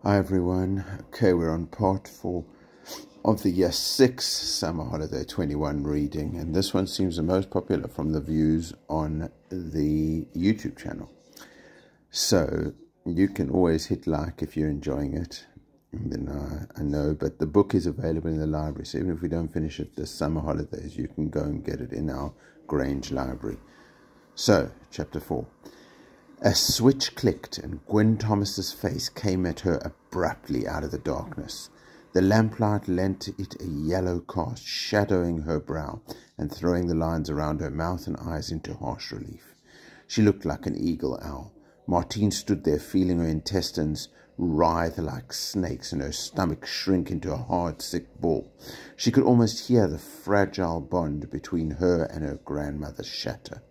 Hi everyone. Okay, we're on part 4 of the Year 6 Summer Holiday 21 reading, and this one seems the most popular from the views on the YouTube channel. So you can always hit like if you're enjoying it. And then I know, but the book is available in the library, so even if we don't finish it this summer holidays, you can go and get it in our Grange library. So, chapter 4. A switch clicked, and Gwyn Thomas's face came at her abruptly out of the darkness. The lamplight lent it a yellow cast, shadowing her brow and throwing the lines around her mouth and eyes into harsh relief. She looked like an eagle owl. Martine stood there, feeling her intestines writhe like snakes and her stomach shrink into a hard, sick ball. She could almost hear the fragile bond between her and her grandmother shatter.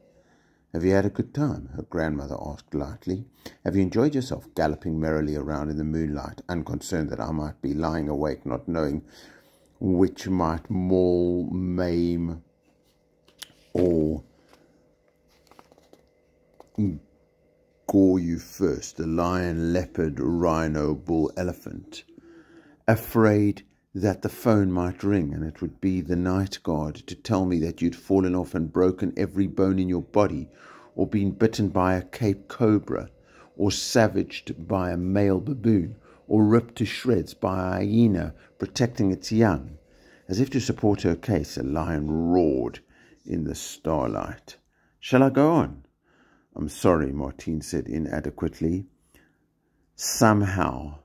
"Have you had a good time?" her grandmother asked lightly. "Have you enjoyed yourself galloping merrily around in the moonlight, unconcerned that I might be lying awake, not knowing which might maul, maim, or gore you first, the lion, leopard, rhino, bull, elephant? Afraid that the phone might ring and it would be the night guard to tell me that you'd fallen off and broken every bone in your body, or been bitten by a Cape cobra, or savaged by a male baboon, or ripped to shreds by a hyena protecting its young." As if to support her case, a lion roared in the starlight. "Shall I go on?" "I'm sorry," Martine said inadequately. Somehow,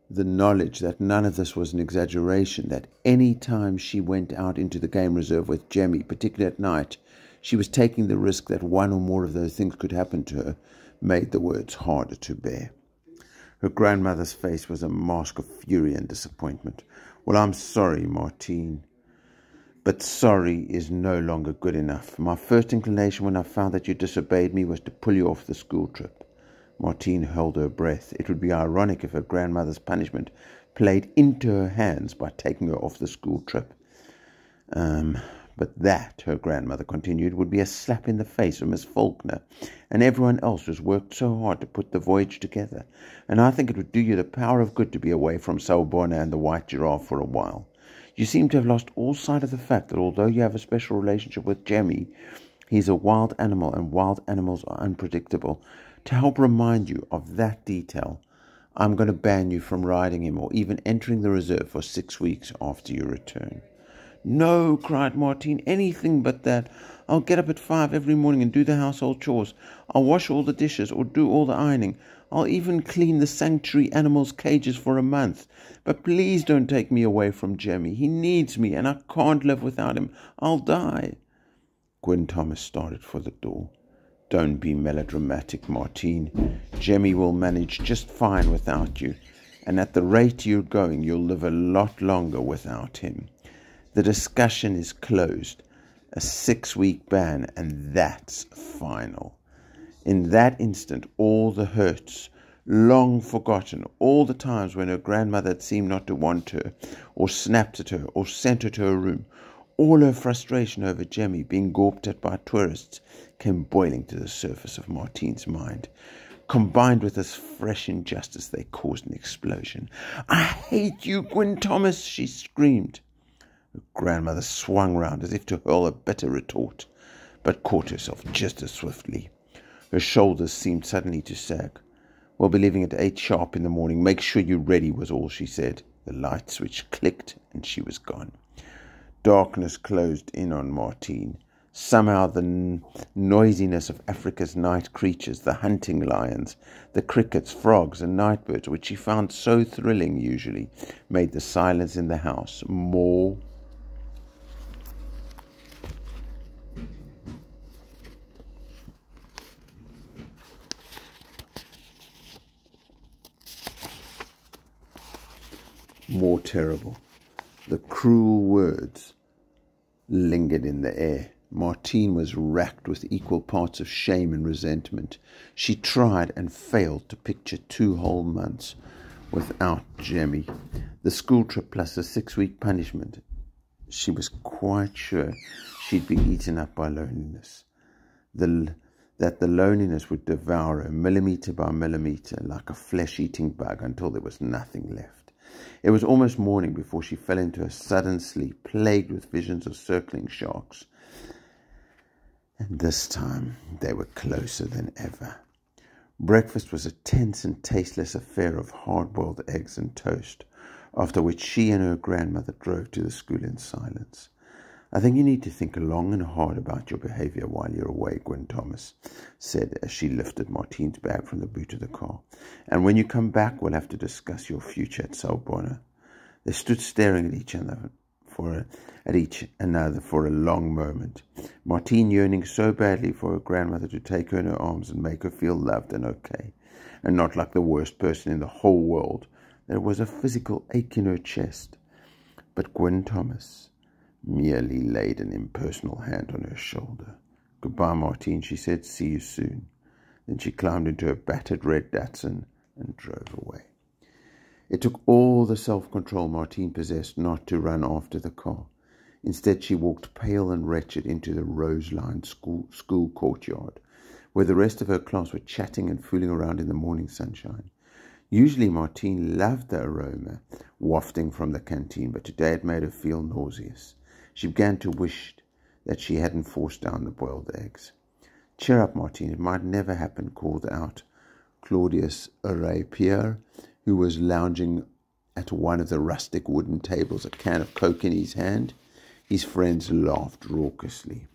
the knowledge that none of this was an exaggeration, that any time she went out into the game reserve with Jemmy, particularly at night, she was taking the risk that one or more of those things could happen to her, made the words harder to bear. Her grandmother's face was a mask of fury and disappointment. "Well, I'm sorry, Martine, but sorry is no longer good enough. My first inclination when I found that you disobeyed me was to pull you off the school trip." Martine held her breath. It would be ironic if her grandmother's punishment played into her hands by taking her off the school trip. But that, her grandmother continued, would be a slap in the face for Miss Faulkner and everyone else who's worked so hard to put the voyage together. And I think it would do you the power of good to be away from Sawubona and the white giraffe for a while. You seem to have lost all sight of the fact that although you have a special relationship with Jemmy, he's a wild animal, and wild animals are unpredictable. To help remind you of that detail, I'm going to ban you from riding him or even entering the reserve for 6 weeks after your return." "No," cried Martine, "anything but that. I'll get up at 5 every morning and do the household chores. I'll wash all the dishes or do all the ironing. I'll even clean the sanctuary animals' cages for a month. But please don't take me away from Jemmy. He needs me and I can't live without him. I'll die." Gwyn Thomas started for the door. "Don't be melodramatic, Martine. Jemmy will manage just fine without you, and at the rate you're going, you'll live a lot longer without him. The discussion is closed. A 6-week ban, and that's final." In that instant, all the hurts, long forgotten, all the times when her grandmother had seemed not to want her, or snapped at her, or sent her to her room, all her frustration over Jemmy being gawped at by tourists, came boiling to the surface of Martine's mind. Combined with this fresh injustice, they caused an explosion. "I hate you, Gwyn Thomas," she screamed. Her grandmother swung round as if to hurl a bitter retort, but caught herself just as swiftly. Her shoulders seemed suddenly to sag. "We'll be leaving at 8 sharp in the morning. Make sure you're ready," was all she said. The light switch clicked and she was gone. Darkness closed in on Martine. Somehow the noisiness of Africa's night creatures, the hunting lions, the crickets, frogs, and nightbirds, which she found so thrilling usually, made the silence in the house more terrible. The cruel words lingered in the air. Martine was racked with equal parts of shame and resentment. She tried and failed to picture 2 whole months without Jemmy. The school trip plus a 6-week punishment. She was quite sure she'd be eaten up by loneliness. The that the loneliness would devour her millimetre by millimetre like a flesh-eating bug until there was nothing left. It was almost morning before she fell into a sudden sleep, plagued with visions of circling sharks. And this time they were closer than ever. Breakfast was a tense and tasteless affair of hard-boiled eggs and toast, after which she and her grandmother drove to the school in silence. "I think you need to think long and hard about your behaviour while you're away," Gwen Thomas said as she lifted Martine's bag from the boot of the car. "And when you come back, we'll have to discuss your future at Soubonne." They stood staring at each other for a long moment, Martine yearning so badly for her grandmother to take her in her arms and make her feel loved and okay, and not like the worst person in the whole world. There was a physical ache in her chest. But Gwen Thomas merely laid an impersonal hand on her shoulder. "Goodbye, Martine," she said. "See you soon." Then she climbed into her battered red Datsun and drove away. It took all the self-control Martine possessed not to run after the car. Instead, she walked pale and wretched into the rose-lined school courtyard, where the rest of her class were chatting and fooling around in the morning sunshine. Usually Martine loved the aroma wafting from the canteen, but today it made her feel nauseous. She began to wish that she hadn't forced down the boiled eggs. "Cheer up, Martine, it might never happen," called out Claudius Pierre, who was lounging at one of the rustic wooden tables, a can of Coke in his hand. His friends laughed raucously.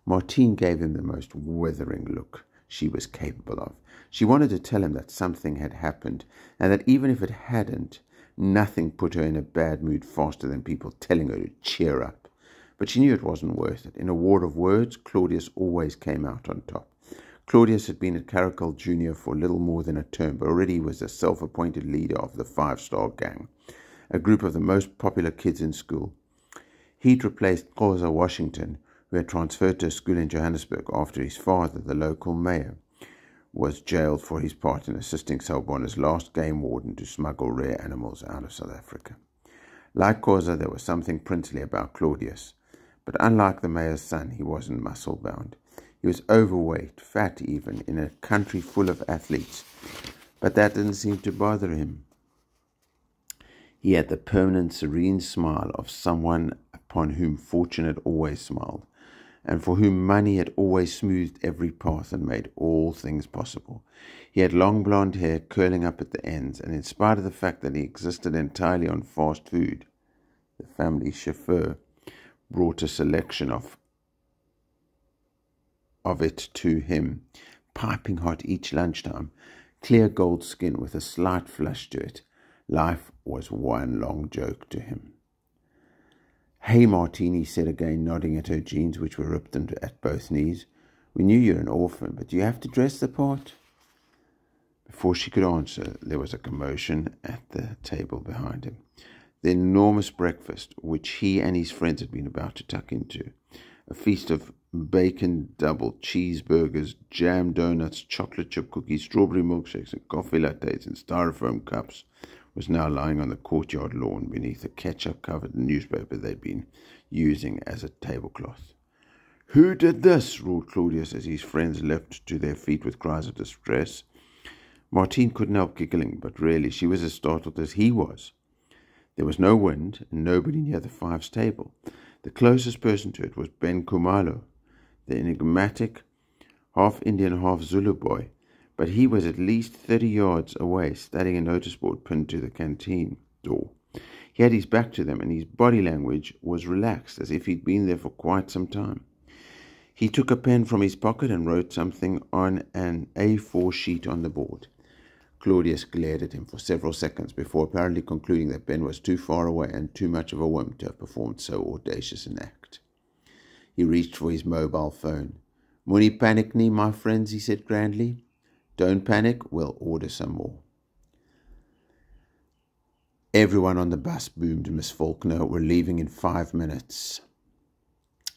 Martine gave him the most withering look she was capable of. She wanted to tell him that something had happened, and that even if it hadn't, nothing put her in a bad mood faster than people telling her to cheer up. But she knew it wasn't worth it. In a war of words, Claudius always came out on top. Claudius had been at Caracol Junior for little more than a term, but already he was the self-appointed leader of the Five-Star Gang, a group of the most popular kids in school. He'd replaced Khoza Washington, who had transferred to a school in Johannesburg after his father, the local mayor, was jailed for his part in assisting Soubonne's last game warden to smuggle rare animals out of South Africa. Like Khoza, there was something princely about Claudius, but unlike the mayor's son, he wasn't muscle-bound. He was overweight, fat even, in a country full of athletes, but that didn't seem to bother him. He had the permanent, serene smile of someone upon whom fortune had always smiled, and for whom money had always smoothed every path and made all things possible. He had long blonde hair curling up at the ends, and in spite of the fact that he existed entirely on fast food, the family chauffeur brought a selection of it to him, piping hot each lunchtime, clear gold skin with a slight flush to it. Life was one long joke to him. "Hey, Martine," he said again, nodding at her jeans, which were ripped at both knees. "We knew you're an orphan, but do you have to dress the part?" Before she could answer, there was a commotion at the table behind him. The enormous breakfast, which he and his friends had been about to tuck into, a feast of bacon double cheeseburgers, jam donuts, chocolate chip cookies, strawberry milkshakes, and coffee lattes in styrofoam cups, was now lying on the courtyard lawn beneath a ketchup-covered newspaper they'd been using as a tablecloth. "Who did this?" roared Claudius as his friends leapt to their feet with cries of distress. Martine couldn't help giggling, but really she was as startled as he was. There was no wind and nobody near the Fives table. The closest person to it was Ben Kumalo, the enigmatic half-Indian, half-Zulu boy, but he was at least 30 yards away, studying a notice board pinned to the canteen door. He had his back to them, and his body language was relaxed, as if he'd been there for quite some time. He took a pen from his pocket and wrote something on an A4 sheet on the board. Claudius glared at him for several seconds before apparently concluding that Ben was too far away and too much of a wimp to have performed so audacious an act. He reached for his mobile phone. "Moenie panic nie, my friends," he said grandly. "Don't panic, we'll order some more." "Everyone on the bus," boomed Miss Faulkner. "We're leaving in 5 minutes."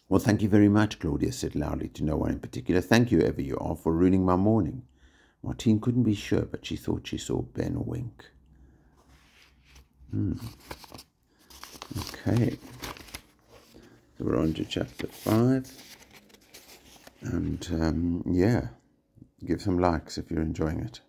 "Well, thank you very much," Claudius said loudly to no one in particular. "Thank you, whoever you are, for ruining my morning." Martine couldn't be sure, but she thought she saw Ben wink. Okay. So we're on to chapter 5. And yeah, give some likes if you're enjoying it.